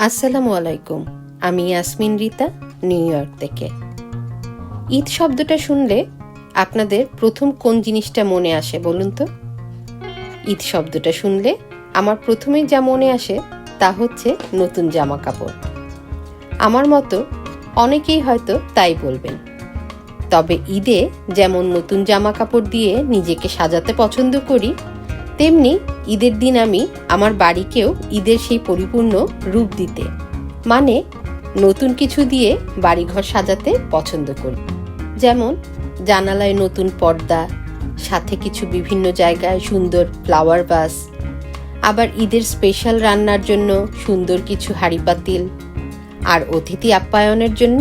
আসসালামু আলাইকুম। আমি ইয়াসমিন রিতা, নিউ ইয়র্ক থেকে। ঈদ শব্দটা শুনলে আপনাদের প্রথম কোন জিনিসটা মনে আসে বলুন তো? ঈদ শব্দটা শুনলে আমার প্রথমেই যা মনে আসে তা হচ্ছে নতুন জামা কাপড়। আমার মতো অনেকেই হয়তো তাই বলবেন। তবে ঈদে যেমন নতুন জামা কাপড় দিয়ে নিজেকে সাজাতে পছন্দ করি, তেমনি ঈদের দিন আমি আমার বাড়িকেও ঈদের সেই পরিপূর্ণ রূপ দিতে, মানে নতুন কিছু দিয়ে বাড়িঘর সাজাতে পছন্দ করি। যেমন জানালায় নতুন পর্দা, সাথে কিছু বিভিন্ন জায়গায় সুন্দর ফ্লাওয়ার ভাস, আবার ঈদের স্পেশাল রান্নার জন্য সুন্দর কিছু হাঁড়ি পাতিল, আর অতিথি আপ্যায়নের জন্য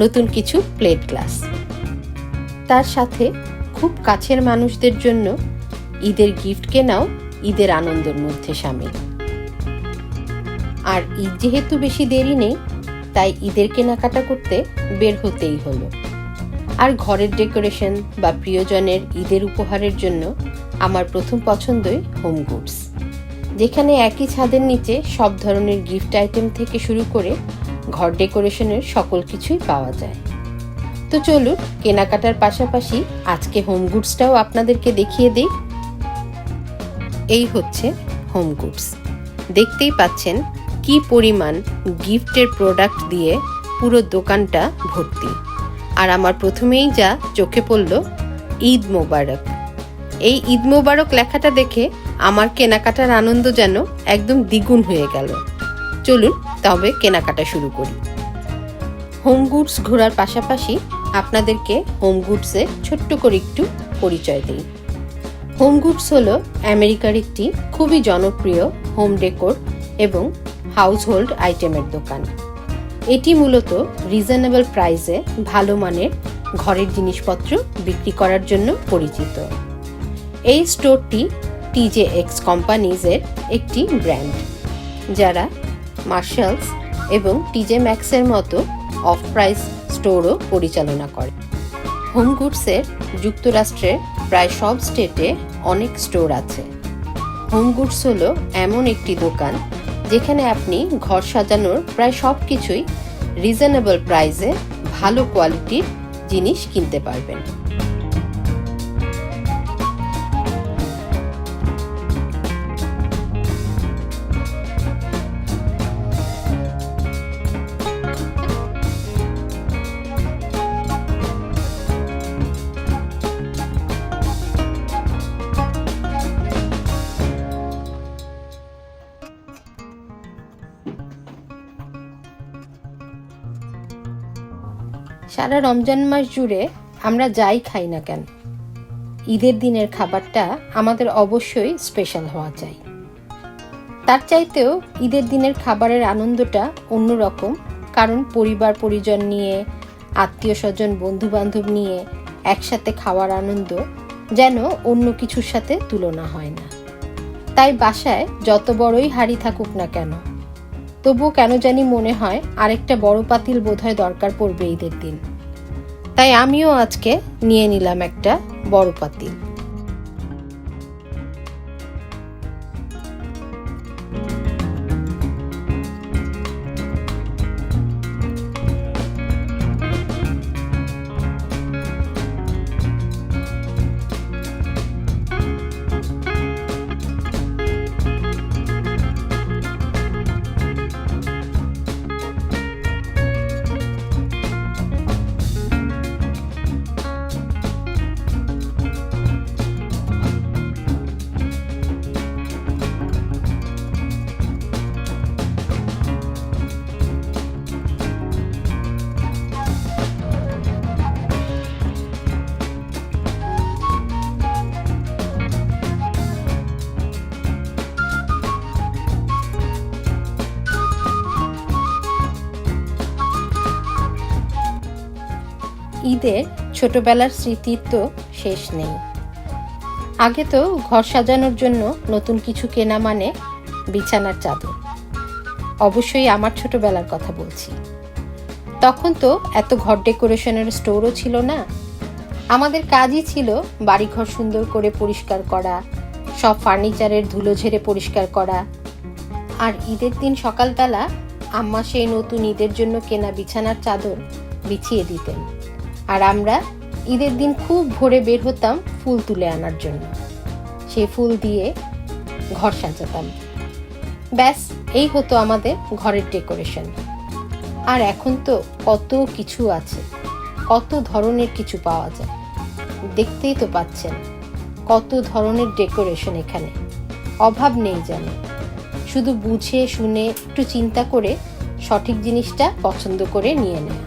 নতুন কিছু প্লেট গ্লাস। তার সাথে খুব কাছের মানুষদের জন্য ঈদের গিফট কেনাও ঈদের আনন্দের মধ্যে শামিল। আর ঈদ যেহেতু বেশি দেরি নেই, তাই ঈদের কেনাকাটা করতে বের হতেই হলো। আর ঘরের ডেকোরেশন বা প্রিয়জনের ঈদের উপহারের জন্য আমার প্রথম পছন্দই হোম গুডস, যেখানে একই ছাদের নিচে সব ধরনের গিফট আইটেম থেকে শুরু করে ঘর ডেকোরেশনের সকল কিছুই পাওয়া যায়। তো চলুন কেনাকাটার পাশাপাশি আজকে হোম গুডসটাও আপনাদেরকে দেখিয়ে দিই। এই হচ্ছে হোম গুডস। দেখতেই পাচ্ছেন কি পরিমাণ গিফটের প্রোডাক্ট দিয়ে পুরো দোকানটা ভর্তি। আর আমার প্রথমেই যা চোখে পড়ল, ঈদ মোবারক। এই ঈদ মোবারক লেখাটা দেখে আমার কেনাকাটার আনন্দ যেন একদম দ্বিগুণ হয়ে গেল। চলুন তবে কেনাকাটা শুরু করি। হোম গুডস ঘোরার পাশাপাশি আপনাদেরকে হোম গুডসের ছোট্ট করে একটু পরিচয় দিই। হোম গুডস হলো আমেরিকার একটি খুবই জনপ্রিয় হোম ডেকোর এবং হাউসহোল্ড আইটেমের দোকান। এটি মূলত রিজনেবল প্রাইসে ভালো মানের ঘরের জিনিসপত্র বিক্রি করার জন্য পরিচিত। এই স্টোরটি TJX কোম্পানিজের একটি ব্র্যান্ড, যারা মার্শালস এবং TJ ম্যাক্সের মতো অফ প্রাইস স্টোরও পরিচালনা করে। হোম গুডসের যুক্তরাষ্ট্রের প্রায় সব স্টেটে অনেক স্টোর আছে। হোম গুডস হলো এমন একটি দোকান যেখানে আপনি ঘর সাজানোর প্রায় সব কিছুই রিজনেবল প্রাইসে ভালো কোয়ালিটির জিনিস কিনতে পারবেন। সারা রমজান মাস জুড়ে আমরা যাই খাই না কেন, ঈদের দিনের খাবারটা আমাদের অবশ্যই স্পেশাল হওয়া চাই। তার চাইতেও ঈদের দিনের খাবারের আনন্দটা অন্যরকম, কারণ পরিবার পরিজন নিয়ে, আত্মীয় স্বজন বন্ধু বান্ধব নিয়ে একসাথে খাওয়ার আনন্দ যেন অন্য কিছুর সাথে তুলনা হয় না। তাই বাসায় যত বড়ই হাঁড়ি থাকুক না কেন, তবুও কেন জানি মনে হয় আরেকটা বড় পাতিল বোধহয় দরকার পড়বে ঈদের দিন। তাই আমিও আজকে নিয়ে নিলাম একটা বড় পাতিল। ঈদের ছোটবেলার স্মৃতির তো শেষ নেই। আগে তো ঘর সাজানোর জন্য নতুন কিছু কেনা মানে বিছানার চাদর। অবশ্যই আমার ছোটবেলার কথা বলছি। তখন তো এত ঘর ডেকোরেশনের স্টোরও ছিল না। আমাদের কাজই ছিল বাড়িঘর সুন্দর করে পরিষ্কার করা, সব ফার্নিচারের ধুলো ঝেড়ে পরিষ্কার করা। আর ঈদের দিন সকালবেলা আম্মা সেই নতুন ঈদের জন্য কেনা বিছানার চাদর বিছিয়ে দিতেন, আর আমরা ঈদের দিন খুব ভোরে বের হতাম ফুল তুলে আনার জন্য। সেই ফুল দিয়ে ঘর সাজাতাম। ব্যাস, এই হতো আমাদের ঘরের ডেকোরেশন। আর এখন তো কত কিছু আছে, কত ধরনের কিছু পাওয়া যায়। দেখতেই তো পাচ্ছেন কত ধরনের ডেকোরেশন এখানে, অভাব নেই যেন। শুধু বুঝে শুনে একটু চিন্তা করে সঠিক জিনিসটা পছন্দ করে নিয়ে নেয়।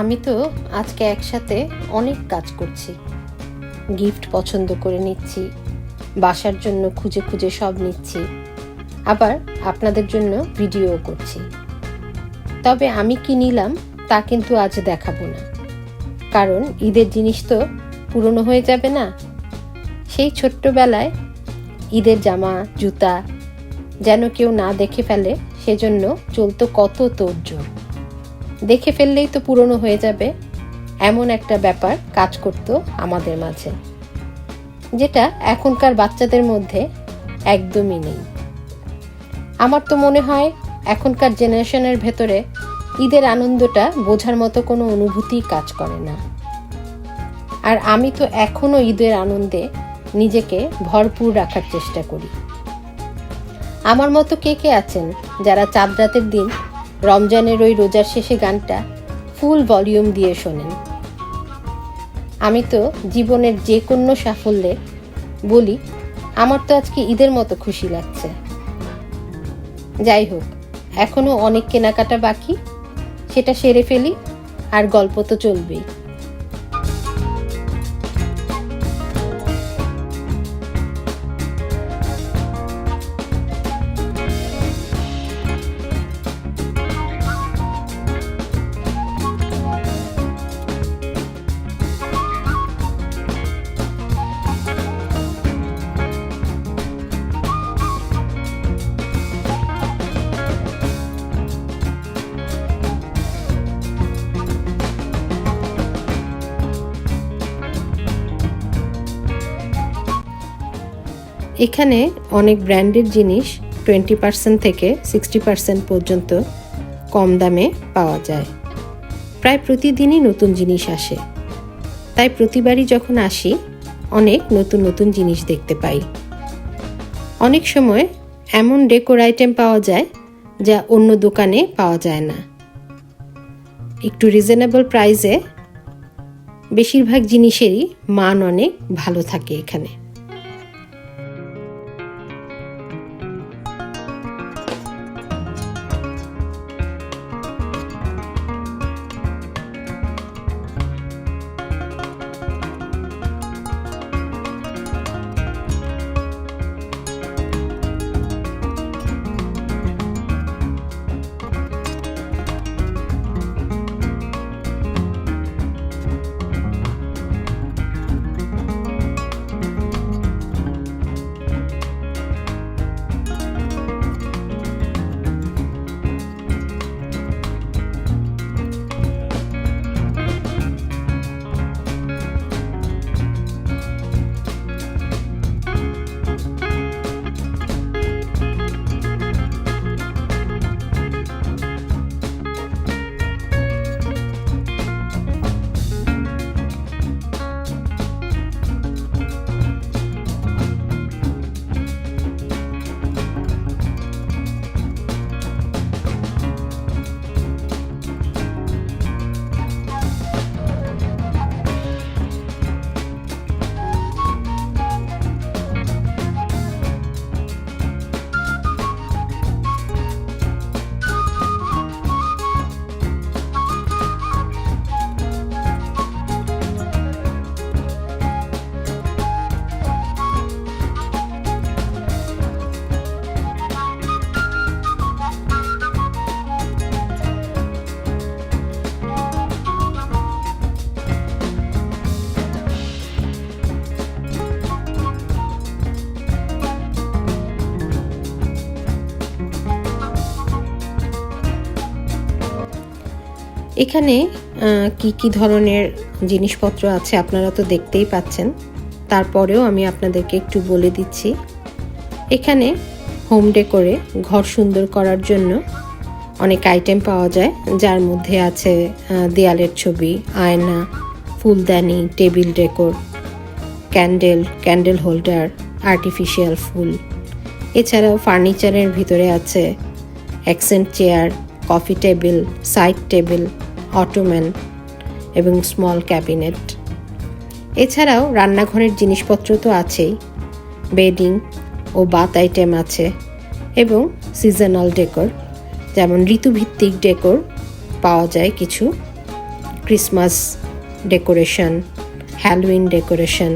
আমি তো আজকে একসাথে অনেক কাজ করছি। গিফট পছন্দ করে নিচ্ছি, বাসার জন্য খুঁজে খুঁজে সব নিচ্ছি, আবার আপনাদের জন্য ভিডিও করছি। তবে আমি কি নিলাম তা কিন্তু আজ দেখাবো না, কারণ ঈদের জিনিস তো পুরনো হয়ে যাবে না। সেই ছোট্টবেলায় ঈদের জামা জুতা যেন কেউ না দেখে ফেলে, সেজন্য চলতো কত তোড়জোড়। দেখে ফেললেই তো পুরনো হয়ে যাবে, এমন একটা ব্যাপার কাজ করতো আমাদের মাঝে, যেটা এখনকার বাচ্চাদের মধ্যে একদমই নেই। আমার তো মনে হয় এখনকার জেনারেশনের ভেতরে ঈদের আনন্দটা বোঝার মতো কোনো অনুভূতি কাজ করে না। আর আমি তো এখনো ঈদের আনন্দে নিজেকে ভরপুর রাখার চেষ্টা করি। আমার মতো কে কে আছেন যারা চাঁদ রাতের দিন রমজানের ওই রোজার শেষে গানটা ফুল ভলিউম দিয়ে শোনেন? আমি তো জীবনের যে কোনো সাফল্যে বলি, আমার তো আজকে ঈদের মতো খুশি লাগছে। যাই হোক, এখনো অনেক কেনাকাটা বাকি, সেটা সেরে ফেলি, আর গল্প তো চলবেই। এখানে অনেক ব্র্যান্ডের জিনিস 20% থেকে 60% পর্যন্ত কম দামে পাওয়া যায়। প্রায় প্রতিদিনই নতুন জিনিস আসে, তাই প্রতিবারই যখন আসি অনেক নতুন নতুন জিনিস দেখতে পাই। অনেক সময় এমন ডেকোর আইটেম পাওয়া যায় যা অন্য দোকানে পাওয়া যায় না। একটু রিজনেবল প্রাইসে বেশিরভাগ জিনিসেরই মান অনেক ভালো থাকে এখানে। এখানে কি ধরনের জিনিসপত্র আছে আপনারা তো দেখতেই পাচ্ছেন, তারপরেও আমি আপনাদেরকে একটু বলে দিচ্ছি। এখানে হোম ডেকোরে ঘর সুন্দর করার জন্য অনেক আইটেম পাওয়া যায়, যার মধ্যে আছে দেয়ালের ছবি, আয়না, ফুলদানি, table decor, candle holder, artificial ফুল। এছাড়াও ফার্নিচারের ভিতরে আছে accent chair, coffee table, side table, ottoman এবং স্মল ক্যাবিনেট। এছাড়াও রান্নাঘরের জিনিসপত্র তো আছেই, বেডিং ও বাথ আইটেম আছে এবং সিজনাল ডেকোর, যেমন ঋতুভিত্তিক ডেকোর পাওয়া যায় কিছু, ক্রিসমাস ডেকোরেশন, হ্যালোউইন ডেকোরেশন।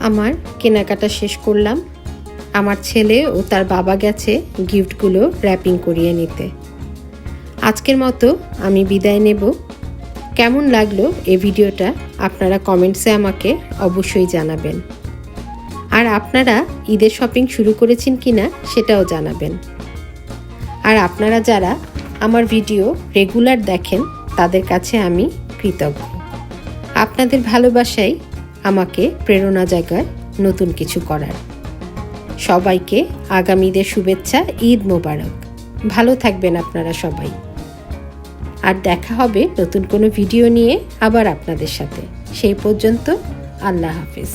আমার কেনাকাটা শেষ করলাম। আমার ছেলে ও তার বাবা গেছে গিফটগুলো র্যাপিং করিয়ে নিতে। আজকের মতো আমি বিদায় নেব। কেমন লাগলো এই ভিডিওটা আপনারা কমেন্টসে আমাকে অবশ্যই জানাবেন। আর আপনারা ঈদের শপিং শুরু করেছেন কিনা সেটাও জানাবেন। আর আপনারা যারা আমার ভিডিও রেগুলার দেখেন তাদের কাছে আমি কৃতজ্ঞ। আপনাদের ভালোবাসাই আমাকে প্রেরণা জাগায় নতুন কিছু করার। সবাইকে আগামী ঈদের শুভেচ্ছা, ঈদ মোবারক। ভালো থাকবেন আপনারা সবাই। আর দেখা হবে নতুন কোনো ভিডিও নিয়ে আবার আপনাদের সাথে। সেই পর্যন্ত আল্লাহ হাফেজ।